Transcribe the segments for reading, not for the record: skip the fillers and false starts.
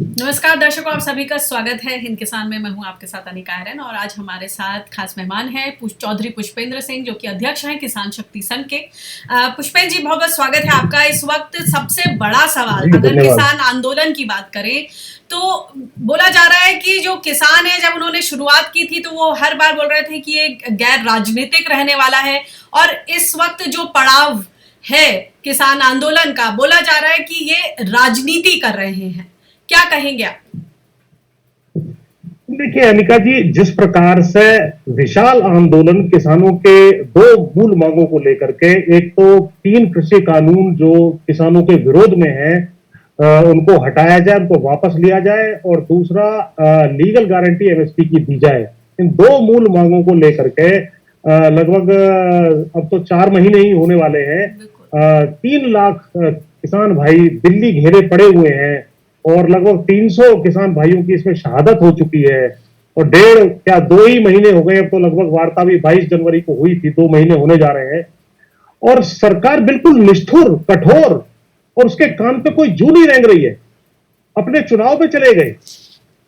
नमस्कार दर्शकों, आप सभी का स्वागत है हिंद किसान में। मैं हूं आपके साथ अनिका हैरन और आज हमारे साथ खास मेहमान हैं चौधरी पुष्पेंद्र सिंह, जो कि अध्यक्ष हैं किसान शक्ति संघ के। पुष्पेंद्र जी, बहुत बहुत स्वागत है आपका। इस वक्त सबसे बड़ा सवाल, अगर किसान आंदोलन की बात करें तो बोला जा रहा है कि जो किसान है, जब उन्होंने शुरुआत की थी तो वो हर बार बोल रहे थे कि ये गैर राजनीतिक रहने वाला है, और इस वक्त जो पड़ाव है किसान आंदोलन का, बोला जा रहा है कि ये राजनीति कर रहे हैं। क्या कहेंगे आप? देखिए अनिका जी, जिस प्रकार से विशाल आंदोलन किसानों के दो मूल मांगों को लेकर के, एक तो 3 कृषि कानून जो किसानों के विरोध में है, उनको हटाया जाए, उनको वापस लिया जाए, और दूसरा लीगल गारंटी एमएसपी की दी जाए। इन दो मूल मांगों को लेकर के लगभग अब तो 4 महीने ही होने वाले हैं। 3 लाख किसान भाई दिल्ली घेरे पड़े हुए हैं और लगभग 300 किसान भाइयों की इसमें शहादत हो चुकी है। और 2 ही महीने हो गए, अब तो लगभग वार्ता भी 22 जनवरी को हुई थी, 2 महीने होने जा रहे हैं। और सरकार बिल्कुल निष्ठुर, कठोर, और उसके कान पे कोई जू नहीं रेंग रही है। अपने चुनाव पे चले गए,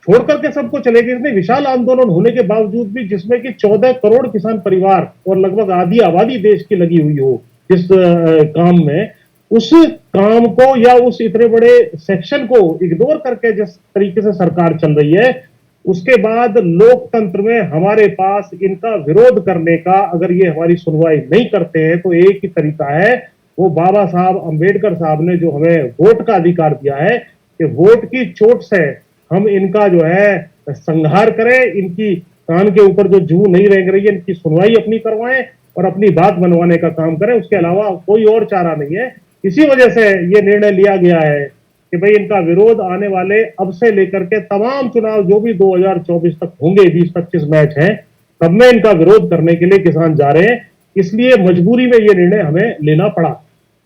छोड़ करके सबको चले गए। इसमें विशाल आंदोलन होने के बावजूद भी, जिसमें कि 14 करोड़ किसान परिवार और लगभग आधी आबादी देश की लगी हुई हो जिस काम में, उस काम को या उस इतने बड़े सेक्शन को इग्नोर करके जिस तरीके से सरकार चल रही है, उसके बाद लोकतंत्र में हमारे पास इनका विरोध करने का, अगर ये हमारी सुनवाई नहीं करते हैं, तो एक ही तरीका है, वो बाबा साहब अंबेडकर साहब ने जो हमें वोट का अधिकार दिया है, कि वोट की चोट से हम इनका जो है संहार करें, इनकी कान के ऊपर जो जू नहीं रेंग रही है, इनकी सुनवाई अपनी करवाएं और अपनी बात मनवाने का काम करें। उसके अलावा कोई और चारा नहीं है। इसी वजह से ये निर्णय लिया गया है कि भाई इनका विरोध आने वाले अब से लेकर के तमाम चुनाव जो भी 2024 तक होंगे, 20-25 मैच हैं, सब में इनका विरोध करने के लिए किसान जा रहे हैं। इसलिए मजबूरी में ये निर्णय हमें लेना पड़ा।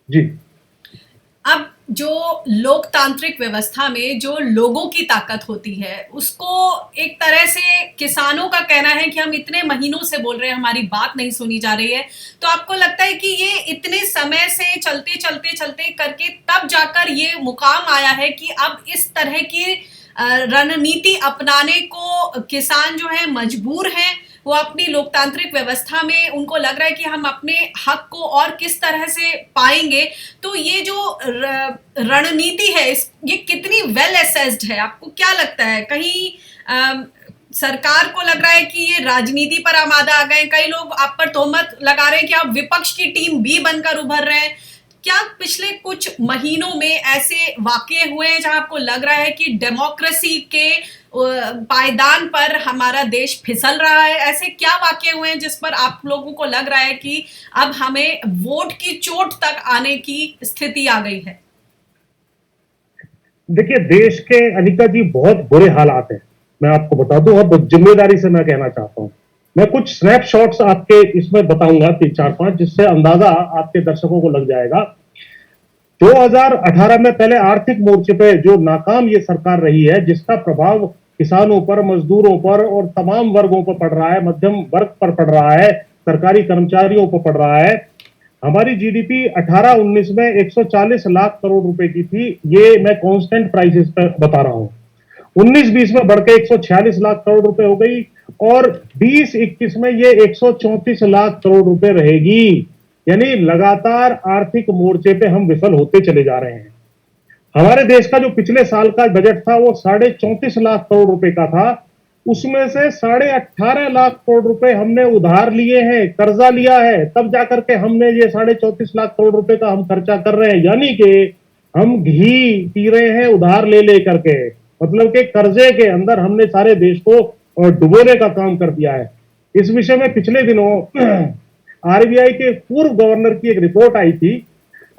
जी, अब जो लोकतांत्रिक व्यवस्था में जो लोगों की ताकत होती है, उसको एक तरह से किसानों का कहना है कि हम इतने महीनों से बोल रहे हैं, हमारी बात नहीं सुनी जा रही है। तो आपको लगता है कि ये इतने समय से चलते चलते चलते करके तब जाकर ये मुकाम आया है कि अब इस तरह की रणनीति अपनाने को किसान जो है मजबूर हैं? वो अपनी लोकतांत्रिक व्यवस्था में उनको लग रहा है कि हम अपने हक को और किस तरह से पाएंगे। तो ये जो रणनीति है, ये कितनी वेल एसेस्ड है? आपको क्या लगता है? कहीं सरकार को लग रहा है कि ये राजनीति पर आमादा आ गए? कई लोग आप पर तोहमत लगा रहे हैं कि आप विपक्ष की टीम बी बनकर उभर रहे हैं। क्या पिछले कुछ महीनों में ऐसे वाकये हुए हैं जहां आपको लग रहा है कि डेमोक्रेसी के पायदान पर हमारा देश फिसल रहा है? ऐसे क्या वाकये हुए हैं जिस पर आप लोगों को लग रहा है कि अब हमें वोट की चोट तक आने की स्थिति आ गई है? देखिए, देश के अनिका जी बहुत बुरे हालात हैं, मैं आपको बता दूं, और जिम्मेदारी से मैं कहना चाहता हूं। मैं कुछ स्नैपशॉट्स आपके इसमें बताऊंगा, 3-4-5, जिससे अंदाजा आपके दर्शकों को लग जाएगा। 2018 में पहले आर्थिक मोर्चे पे जो नाकाम ये सरकार रही है, जिसका प्रभाव किसानों पर, मजदूरों पर और तमाम वर्गों पर पड़ रहा है, मध्यम वर्ग पर पड़ रहा है, सरकारी कर्मचारियों पर पड़ रहा है। हमारी जीडीपी 18-19 में 140 लाख करोड़ रुपए की थी। ये मैं कांस्टेंट प्राइसेस पर बता रहा हूं। 19-20 में बढ़ के 146 लाख करोड़ रुपए हो गई, और 20-21 में ये 134 लाख करोड़ रुपए रहेगी। यानी लगातार आर्थिक मोर्चे पे हम विफल होते चले जा रहे हैं। हमारे देश का जो पिछले साल का बजट था वो 34.5 लाख करोड़ रुपए का था। उसमें से 18.5 लाख करोड़ रुपए हमने उधार लिए हैं, कर्जा लिया है, तब जाकर के हमने ये 34.5 लाख करोड़ रुपए का हम खर्चा कर रहे हैं। यानी कि हम घी पी रहे हैं उधार ले लेकर के, मतलब कि कर्जे के अंदर हमने सारे देश को डुबोने का काम कर दिया है। इस विषय में पिछले दिनों आरबीआई के पूर्व गवर्नर की एक रिपोर्ट आई थी,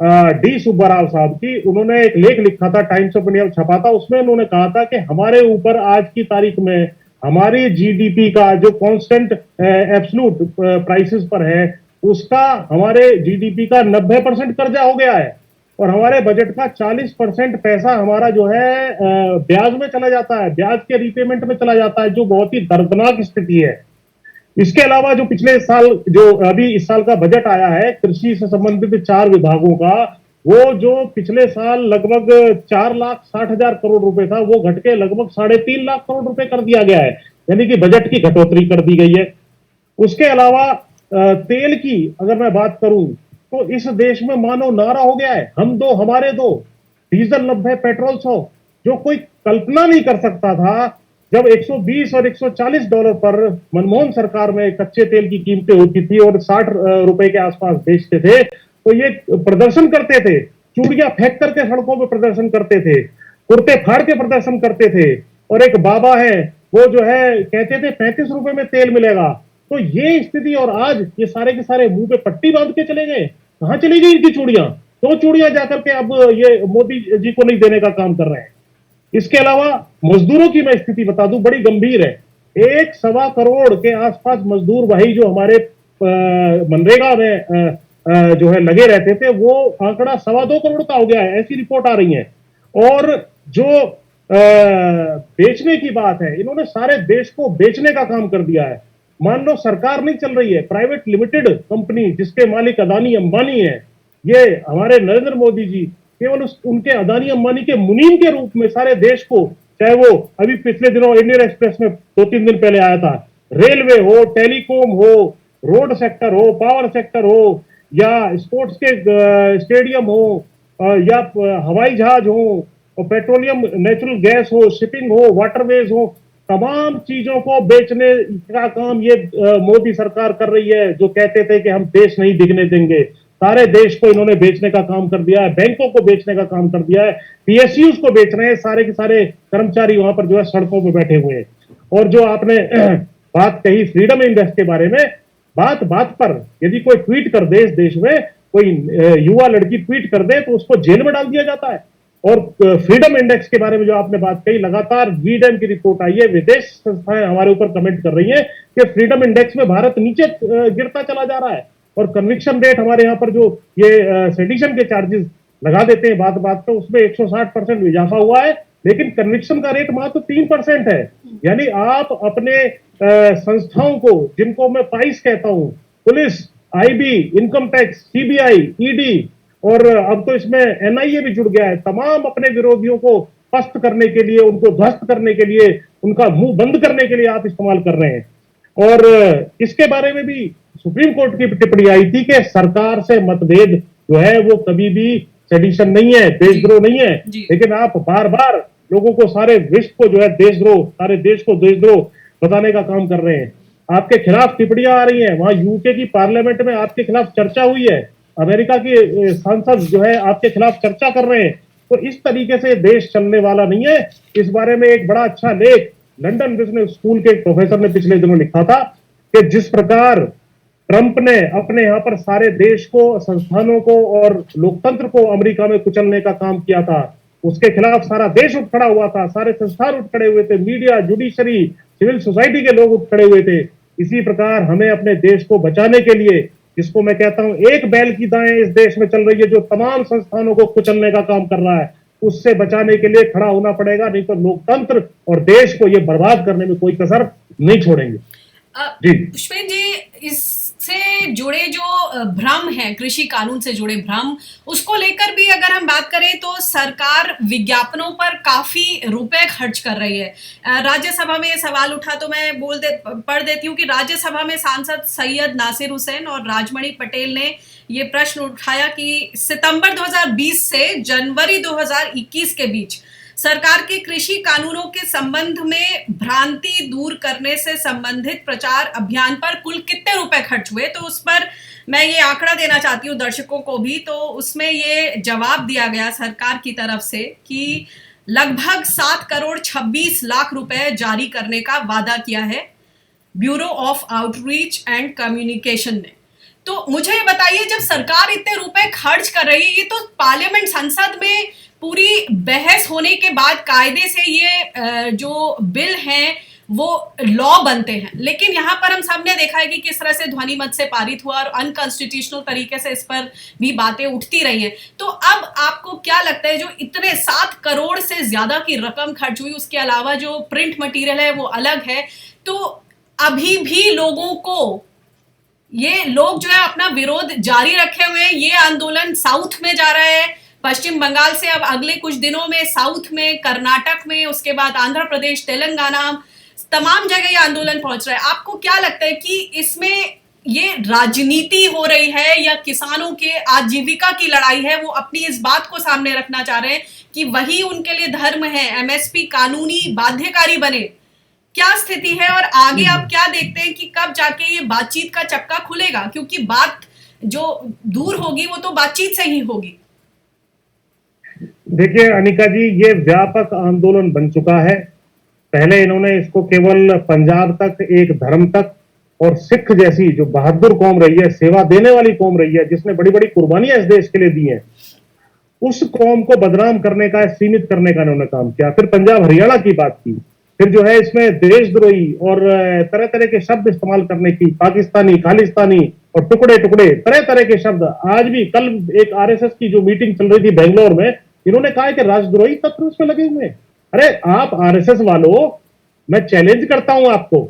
डी सुब्बाराव साहब की। उन्होंने एक लेख लिखा था, टाइम्स ऑफ इंडिया में छपा था। उसमें उन्होंने कहा था कि हमारे ऊपर आज की तारीख में हमारी जीडीपी का जो कांस्टेंट एब्सोल्यूट प्राइसेस पर है, उसका हमारे जीडीपी का 90% कर्जा हो गया है, और हमारे बजट का 40% पैसा हमारा जो है ब्याज में चला जाता है, ब्याज के रीपेमेंट में चला जाता है, जो बहुत ही दर्दनाक स्थिति है। इसके अलावा जो पिछले साल, जो अभी इस साल का बजट आया है, कृषि से संबंधित 4 विभागों का, वो जो पिछले साल लगभग 4,60,000 करोड़ रुपए था, वो घट के लगभग 3.5 लाख करोड़ रुपए कर दिया गया है, यानी कि बजट की घटोतरी कर दी गई है। उसके अलावा तेल की अगर मैं बात करूं तो इस देश में मानो नारा हो गया है, हम दो हमारे दो, डीजल 90 पेट्रोल 100। जो कोई कल्पना नहीं कर सकता था जब 120 और 140 डॉलर पर मनमोहन सरकार में कच्चे तेल की कीमतें होती थी और 60 रुपए के आसपास बेचते थे, तो ये प्रदर्शन करते थे, चूड़ियां फेंक करके सड़कों पर प्रदर्शन करते थे, कुर्ते फाड़ के प्रदर्शन करते थे। और एक बाबा है, वो जो है कहते थे 35 रुपए में तेल मिलेगा। तो ये स्थिति, और आज ये सारे के सारे मुंह पे पट्टी बांध के चले गए। कहां चली गई इनकी चूड़ियां? तो चूड़ियां जाकर के अब ये मोदी जी को नहीं देने का काम कर रहे हैं। इसके अलावा मजदूरों की मैं स्थिति बता दूं, बड़ी गंभीर है। 1.25 करोड़ के आसपास मजदूर भाई जो हमारे मनरेगा में जो है लगे रहते थे, वो आंकड़ा 2.25 करोड़ का हो गया है, ऐसी रिपोर्ट आ रही है। और जो बेचने की बात है, इन्होंने सारे देश को बेचने का काम कर दिया है। मान लो सरकार नहीं चल रही है, प्राइवेट लिमिटेड कंपनी जिसके मालिक अदानी अंबानी है, ये हमारे नरेंद्र मोदी जी केवल उनके अदानी अंबानी के मुनीम के रूप में सारे देश को, चाहे वो अभी पिछले दिनों इंडियन एक्सप्रेस में 2-3 दिन पहले आया था, रेलवे हो, टेलीकॉम हो, रोड सेक्टर हो, पावर सेक्टर हो, या स्पोर्ट्स के स्टेडियम हो, या हवाई जहाज हो, और पेट्रोलियम नेचुरल गैस हो, शिपिंग हो, वाटरवेज हो, तमाम चीजों को बेचने का काम ये मोदी सरकार कर रही है। जो कहते थे कि हम देश नहीं दिखने देंगे, सारे देश को इन्होंने बेचने का काम कर दिया है, बैंकों को बेचने का काम कर दिया है, पीएसयूज को बेच रहे हैं, सारे के सारे कर्मचारी वहां पर जो है सड़कों पर बैठे हुए हैं। और जो आपने बात कही फ्रीडम इंडेक्स के बारे में, बात बात पर यदि कोई ट्वीट कर दे, इस देश में कोई युवा लड़की ट्वीट कर दे तो उसको जेल में डाल दिया जाता है। और फ्रीडम इंडेक्स के बारे में जो आपने बात कही, लगातार वीडम की रिपोर्ट आई है, विदेश संस्थाएं हमारे ऊपर कमेंट कर रही है कि फ्रीडम इंडेक्स में भारत नीचे गिरता चला जा रहा है। और कन्विक्शन रेट हमारे यहाँ पर जो ये सेडिशन के चार्जेस लगा देते हैं बात बात पे, उसमें 160% इजाफा हुआ है, लेकिन कन्विक्शन का रेट मात्र 3% है। यानी आप अपने संस्थाओं को, जिनको मैं पाइस कहता हूं, police, IB, income tax, CBI, ED, और अब तो इसमें एनआईए भी जुड़ गया है, तमाम अपने विरोधियों को पस्त करने के लिए, उनको ध्वस्त करने के लिए, उनका मुंह बंद करने के लिए आप इस्तेमाल कर रहे हैं। और इसके बारे में भी सुप्रीम कोर्ट की टिप्पणी आई थी कि सरकार से मतभेद जो है वो कभी भी सेडिशन नहीं है, देशद्रोह नहीं है। लेकिन आप बार बार लोगों को, सारे विश्व को जो है देशद्रोह, सारे देश को देशद्रोह बताने का काम कर रहे हैं। आपके खिलाफ टिप्पणियां आ रही हैं, वहां यूके की पार्लियामेंट में आपके खिलाफ चर्चा हुई है, अमेरिका के सांसद जो है आपके खिलाफ चर्चा कर रहे हैं। तो इस तरीके से देश चलने वाला नहीं है। इस बारे में एक बड़ा अच्छा लेख लंदन बिजनेस स्कूल के एक प्रोफेसर ने पिछले दिनों लिखा था कि जिस प्रकार ट्रंप ने अपने यहाँ पर सारे देश को, संस्थानों को और लोकतंत्र को अमेरिका में कुचलने का काम किया था, उसके खिलाफ सारा देश उठ खड़ा हुआ था, सारे संस्थान उठ खड़े हुए थे, मीडिया, जुडिशरी, सिविल सोसाइटी के लोग उठ खड़े हुए थे। इसी प्रकार हमें अपने देश को बचाने के लिए, जिसको मैं कहता हूं एक बैल की दाएं इस देश में चल रही है, जो तमाम संस्थानों को कुचलने का काम कर रहा है, उससे बचाने के लिए खड़ा होना पड़ेगा, नहीं तो लोकतंत्र और देश को ये बर्बाद करने में कोई कसर नहीं छोड़ेंगे। जी पुष्पेंद्र जी, इससे जुड़े जो भ्रम है, कृषि कानून से जुड़े भ्रम, उसको लेकर भी अगर हम बात करें तो सरकार विज्ञापनों पर काफी रुपए खर्च कर रही है। राज्यसभा में ये सवाल उठा तो मैं पढ़ देती हूँ कि राज्यसभा में सांसद सैयद नासिर हुसैन और राजमणि पटेल ने ये प्रश्न उठाया कि सितंबर 2020 से जनवरी 2021 के बीच सरकार के कृषि कानूनों के संबंध में भ्रांति दूर करने से संबंधित प्रचार अभियान पर कुल कितने रुपए खर्च हुए। तो उस पर मैं ये आंकड़ा देना चाहती हूँ दर्शकों को भी। तो उसमें ये जवाब दिया गया सरकार की तरफ से कि लगभग 7 करोड़ 26 लाख रुपए जारी करने का वादा किया है bureau of outreach and communication ने। तो मुझे ये बताइए, जब सरकार इतने रुपए खर्च कर रही है, ये तो पार्लियामेंट, संसद में पूरी बहस होने के बाद कायदे से ये जो बिल हैं वो लॉ बनते हैं, लेकिन यहाँ पर हम सबने देखा है कि किस तरह से ध्वनि मत से पारित हुआ और अनकॉन्स्टिट्यूशनल तरीके से इस पर भी बातें उठती रही हैं। तो अब आपको क्या लगता है, जो इतने 7 करोड़ से ज्यादा की रकम खर्च हुई, उसके अलावा जो प्रिंट मटेरियल है वो अलग है, तो अभी भी लोगों को ये लोग जो है अपना विरोध जारी रखे हुए हैं। ये आंदोलन साउथ में जा रहा है, पश्चिम बंगाल से अब अगले कुछ दिनों में साउथ में, कर्नाटक में, उसके बाद आंध्र प्रदेश, तेलंगाना, तमाम जगह ये आंदोलन पहुंच रहा है। आपको क्या लगता है कि इसमें ये राजनीति हो रही है या किसानों के आजीविका की लड़ाई है? वो अपनी इस बात को सामने रखना चाह रहे हैं कि वही उनके लिए धर्म है, एमएसपी कानूनी बाध्यकारी बने। क्या स्थिति है और आगे आप क्या देखते हैं कि कब जाके ये बातचीत का चक्का खुलेगा? क्योंकि बात जो दूर होगी वो तो बातचीत से ही होगी। देखिए अनिका जी, ये व्यापक आंदोलन बन चुका है। पहले इन्होंने इसको केवल पंजाब तक, एक धर्म तक, और सिख जैसी जो बहादुर कौम रही है, सेवा देने वाली कौम रही है, जिसने बड़ी बड़ी कुर्बानियां इस देश के लिए दी हैं, उस कौम को बदनाम करने का, सीमित करने का इन्होंने काम किया। फिर पंजाब हरियाणा की बात की, फिर जो है इसमें देशद्रोही और तरह तरह के शब्द इस्तेमाल करने की, पाकिस्तानी, खालिस्तानी और टुकड़े टुकड़े, तरह तरह के शब्द। आज भी कल एक आरएसएस की जो मीटिंग चल रही थी बेंगलोर में, इन्होंने कहा है कि राजद्रोही तत्व उसमें लगे हुए हैं। अरे आप आरएसएस वालों, मैं चैलेंज करता हूं आपको,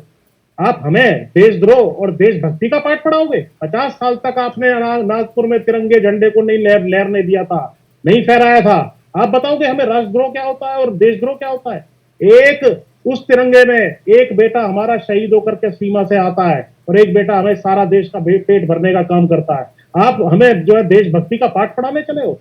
आप हमें देशद्रोह और देशभक्ति का पाठ पढ़ाओगे? 50 साल तक आपने नागपुर में तिरंगे झंडे को नहीं लहरने दिया था, नहीं फहराया था। आप बताओगे हमें राष्ट्रद्रोह क्या होता है और देशद्रोह क्या होता है? एक उस तिरंगे में एक बेटा हमारा शहीद होकर के सीमा से आता है और एक बेटा हमें सारा देश का पेट भरने का काम करता है। आप हमें जो है देशभक्ति का पाठ पढ़ाने चले हो?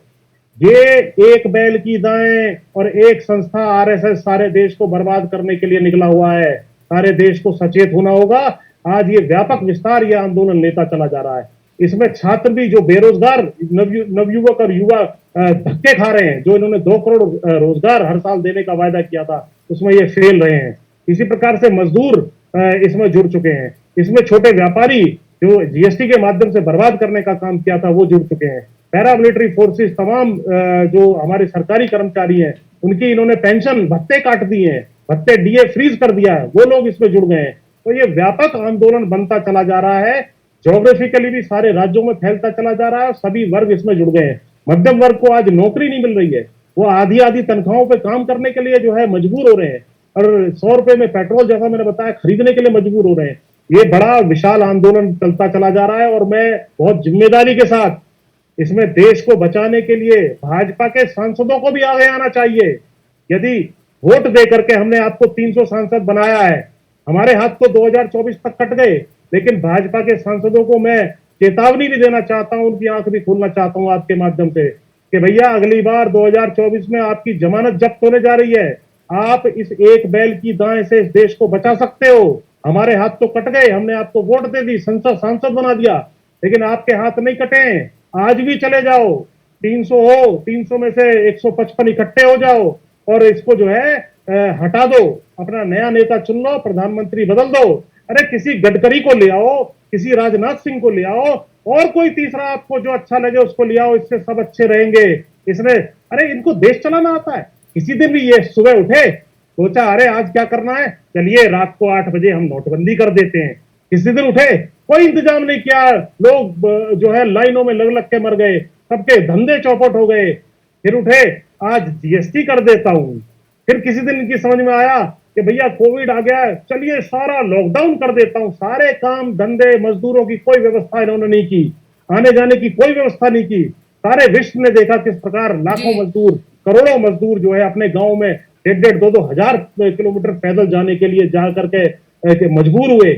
ये एक बैल की दाएं और एक संस्था आरएसएस सारे देश को बर्बाद करने के लिए निकला हुआ है। सारे देश को सचेत होना होगा। आज ये व्यापक विस्तार, ये आंदोलन लेता चला जा रहा है। इसमें छात्र भी, जो बेरोजगार नवयुवक और युवा धक्के खा रहे हैं, जो इन्होंने 2 करोड़ रोजगार हर साल देने का वायदा किया था, उसमें ये फेल रहे हैं। इसी प्रकार से मजदूर इसमें जुड़ चुके हैं। इसमें छोटे व्यापारी जो जीएसटी के माध्यम से बर्बाद करने का काम किया था, वो जुड़ चुके हैं। पैरामिलिट्री फोर्सेस, तमाम जो हमारे सरकारी कर्मचारी हैं, उनकी इन्होंने पेंशन भत्ते काट दिए हैं, भत्ते डीए फ्रीज कर दिया है, वो लोग इसमें जुड़ गए हैं। तो ये व्यापक आंदोलन बनता चला जा रहा है। ज्योग्राफिकली भी सारे राज्यों में फैलता चला जा रहा है। सभी वर्ग इसमें जुड़ गए हैं। मध्यम वर्ग को आज नौकरी नहीं मिल रही है, वो आधी आधी तनख्वाहों पे काम करने के लिए जो है मजबूर हो रहे हैं, और 100 रुपए में पेट्रोल, जैसा मैंने बताया, खरीदने के लिए मजबूर हो रहे हैं। ये बड़ा विशाल आंदोलन चलता चला जा रहा है और मैं बहुत जिम्मेदारी के साथ इसमें देश को बचाने के लिए भाजपा के सांसदों को भी आगे आना चाहिए। यदि वोट दे करके हमने आपको 300 सांसद बनाया है, हमारे हाथ तो 2024 तक कट गए, लेकिन भाजपा के सांसदों को मैं चेतावनी भी देना चाहता हूं, उनकी आंख भी खोलना चाहता हूं आपके माध्यम से, कि भैया अगली बार 2024 में आपकी जमानत जब्त होने जा रही है। आप इस एक बैल की दाएं से इस देश को बचा सकते हो। हमारे हाथ तो कट गए, हमने आपको वोट दे दी, संसद सांसद बना दिया, लेकिन आपके हाथ नहीं कटे। आज भी चले जाओ, 300 हो, 300 में से 155 इकट्ठे हो जाओ और इसको जो है हटा दो, अपना नया नेता चुन लो, प्रधानमंत्री बदल दो। अरे किसी गडकरी को ले आओ, किसी राजनाथ सिंह को ले आओ, और कोई तीसरा आपको जो अच्छा लगे उसको ले आओ, इससे सब अच्छे रहेंगे। इसने, अरे इनको देश चलाना आता है। किसी दिन भी ये सुबह उठे, सोचा अरे आज क्या करना है, चलिए रात को 8 बजे हम नोटबंदी कर देते हैं। किसी दिन उठे, कोई इंतजाम नहीं किया, लोग जो है लाइनों में लग लग के मर गए, सबके धंधे चौपट हो गए। फिर उठे, आज जीएसटी कर देता हूं। फिर किसी दिन इनकी समझ में आया कि भैया कोविड आ गया, चलिए सारा लॉकडाउन कर देता हूं। सारे काम धंधे, मजदूरों की कोई व्यवस्था इन्होंने नहीं की, आने जाने की कोई व्यवस्था नहीं की। सारे विश्व ने देखा किस प्रकार लाखों मजदूर, करोड़ों मजदूर जो है अपने गांव में 1.5, 2 हजार किलोमीटर पैदल जाने के लिए जा करके मजबूर हुए।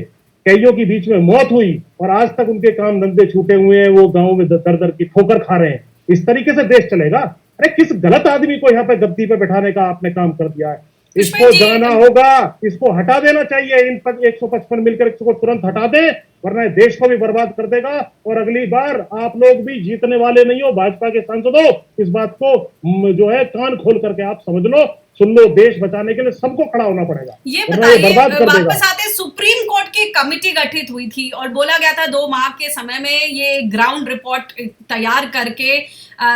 कईयों की बीच में मौत हुई और आज तक उनके काम धंधे छूटे हुए हैं, वो गांव में दर दर की ठोकर खा रहे हैं। इस तरीके से देश चलेगा? अरे किस गलत आदमी को यहाँ पे गद्दी पे बैठाने का आपने काम कर दिया है। इसको जाना होगा, इसको हटा देना चाहिए। इन 155 मिलकर इसको तुरंत हटा दें, वरना देश को भी बर्बाद कर देगा। और अगली बार आप लोग भी जीतने वाले नहीं हो। भाजपा के सांसदों, इस बात को जो है कान खोल करके आप समझ लो, सुन लो। देश बचाने के लिए सबको खड़ा होना पड़ेगा। ये बताइए, वापस आते, सुप्रीम कोर्ट की कमेटी गठित हुई थी और बोला गया था 2 माह के समय में ये ग्राउंड रिपोर्ट तैयार करके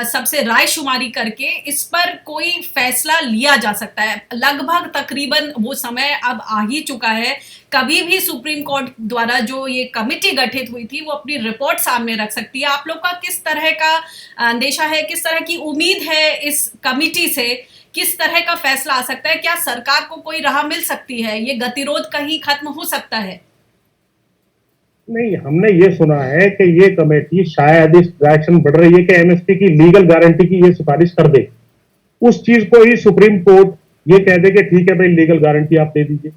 सबसे राय शुमारी करके इस पर कोई फैसला लिया जा सकता है। लगभग तकरीबन वो समय अब आ ही चुका है। कभी भी सुप्रीम कोर्ट द्वारा जो ये कमेटी गठित हुई थी वो अपनी रिपोर्ट सामने रख सकती है। आप लोग का किस तरह का अंदेशा है, किस तरह की उम्मीद है इस कमेटी से? किस तरह का फैसला आ सकता है? क्या सरकार को कोई राह मिल सकती है? ये गतिरोध कहीं खत्म हो सकता है? नहीं, हमने ये सुना है कि ये कमेटी शायद इस डायरेक्शन बढ़ रही है कि एमएसपी की लीगल गारंटी की ये सिफारिश कर दे। उस चीज को ही सुप्रीम कोर्ट ये कह दे कि ठीक है भाई, लीगल गारंटी आप दे दीजिए,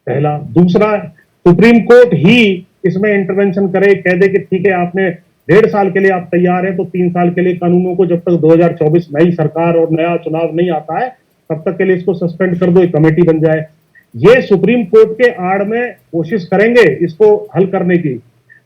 पहला। दूसरा, सुप्रीम कोर्ट ही इसमें इंटरवेंशन करे, कह दे कि ठीक है, आपने 1.5 साल के लिए आप तैयार हैं, तो 3 साल के लिए कानूनों को, जब तक 2024 नई सरकार और नया चुनाव नहीं आता है तब तक के लिए इसको सस्पेंड कर दो, एक कमेटी बन जाए। ये सुप्रीम कोर्ट के आड़ में कोशिश करेंगे इसको हल करने की।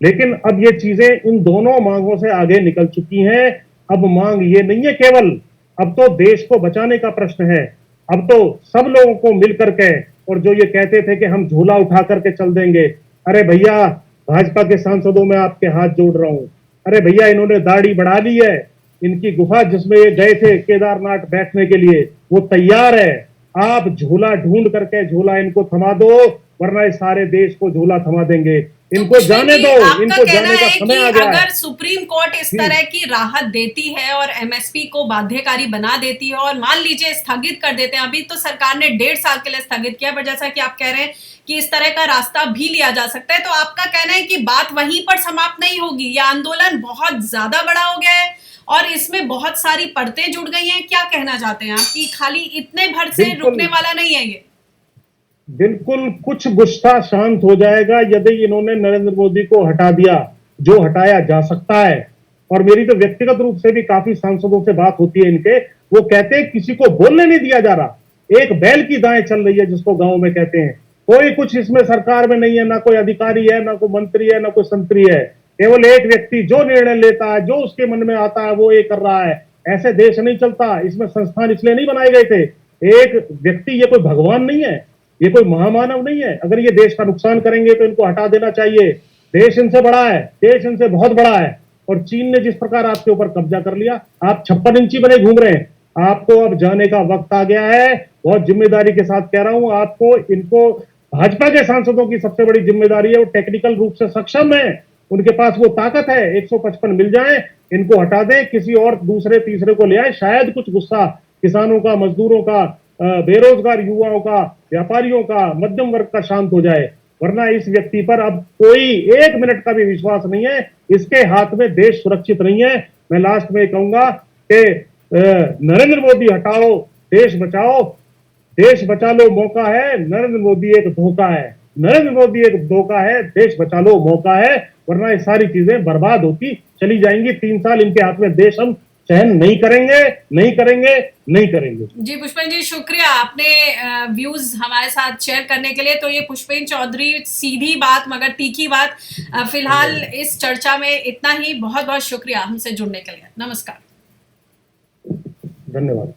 लेकिन अब ये चीजें इन दोनों मांगों से आगे निकल चुकी हैं। अब मांग ये नहीं है केवल, अब तो देश को बचाने का प्रश्न है। अब तो सब लोगों को मिलकर के, और जो ये कहते थे कि हम झूला उठा करके चल देंगे, अरे भैया, भाजपा के सांसदों में आपके हाथ जोड़ रहा हूं, अरे भैया, इन्होंने दाढ़ी बढ़ा ली है, इनकी गुफा जिसमें ये गए थे केदारनाथ बैठने के लिए, वो तैयार है। आप झूला ढूंढ करके झूला इनको थमा दो, वरना इस सारे देश को झूला थमा देंगे। तो इनको जाने दो, आपका इनको कहना जाने का है समय कि आ गया है। अगर सुप्रीम कोर्ट इस तरह की राहत देती है और एमएसपी को बाध्यकारी बना देती है और मान लीजिए स्थगित कर देते हैं, अभी तो सरकार ने 1.5 साल के लिए स्थगित किया, पर जैसा कि आप कह रहे हैं कि इस तरह का रास्ता भी लिया जा सकता है, तो आपका कहना है कि बात वहीं पर समाप्त नहीं होगी, यह आंदोलन बहुत ज्यादा बड़ा हो गया है और इसमें बहुत सारी परतें जुड़ गई हैं। क्या कहना चाहते हैं आप कि खाली इतने भर से रुकने वाला नहीं है ये? बिल्कुल, कुछ गुस्सा शांत हो जाएगा यदि इन्होंने नरेंद्र मोदी को हटा दिया, जो हटाया जा सकता है। और मेरी तो व्यक्तिगत रूप से भी काफी सांसदों से बात होती है इनके, वो कहते हैं किसी को बोलने नहीं दिया जा रहा, एक बैल की दाएं चल रही है, जिसको गांव में कहते हैं। कोई कुछ इसमें सरकार में नहीं है, ना कोई अधिकारी है, ना कोई मंत्री है, ना कोई संतरी है। केवल एक व्यक्ति जो निर्णय लेता है, जो उसके मन में आता है, वो ये कर रहा है। ऐसे देश नहीं चलता। इसमें संस्थान इसलिए नहीं बनाए गए थे। एक व्यक्ति, ये कोई भगवान नहीं है, ये कोई महामानव नहीं है। अगर ये देश का नुकसान करेंगे तो इनको हटा देना चाहिए। देश इनसे बड़ा है, देश इनसे बहुत बड़ा है। और चीन ने जिस प्रकार आपके ऊपर कब्जा कर लिया, आप 56 इंची बने घूम रहे हैं। आपको अब जाने का वक्त आ गया है। बहुत जिम्मेदारी के साथ कह रहा हूं आपको। इनको, भाजपा के सांसदों की सबसे बड़ी जिम्मेदारी है, वो टेक्निकल रूप से सक्षम है, उनके पास वो ताकत है। 155 मिल जाए, इनको हटा दें, किसी और दूसरे तीसरे को ले आए, शायद कुछ गुस्सा किसानों का, मजदूरों का, बेरोजगार युवाओं का, व्यापारियों का, मध्यम वर्ग का शांत हो जाए। वरना इस व्यक्ति पर अब कोई 1 मिनट का भी विश्वास नहीं है। इसके हाथ में देश सुरक्षित नहीं है। मैं लास्ट में कहूंगा कि नरेंद्र मोदी हटाओ, देश बचाओ। देश बचा लो मौका है, नरेंद्र मोदी एक धोखा है। नरेंद्र मोदी एक धोखा है, देश बचा लो मौका है। वरना ये सारी चीजें बर्बाद होती चली जाएंगी। 3 साल इनके हाथ में देश हम सहन नहीं करेंगे, नहीं करेंगे, नहीं करेंगे। जी पुष्पेंद्र जी, शुक्रिया आपने व्यूज हमारे साथ शेयर करने के लिए। तो ये पुष्पेंद्र चौधरी, सीधी बात मगर तीखी बात। फिलहाल इस चर्चा में इतना ही। बहुत बहुत शुक्रिया हमसे जुड़ने के लिए। नमस्कार। धन्यवाद।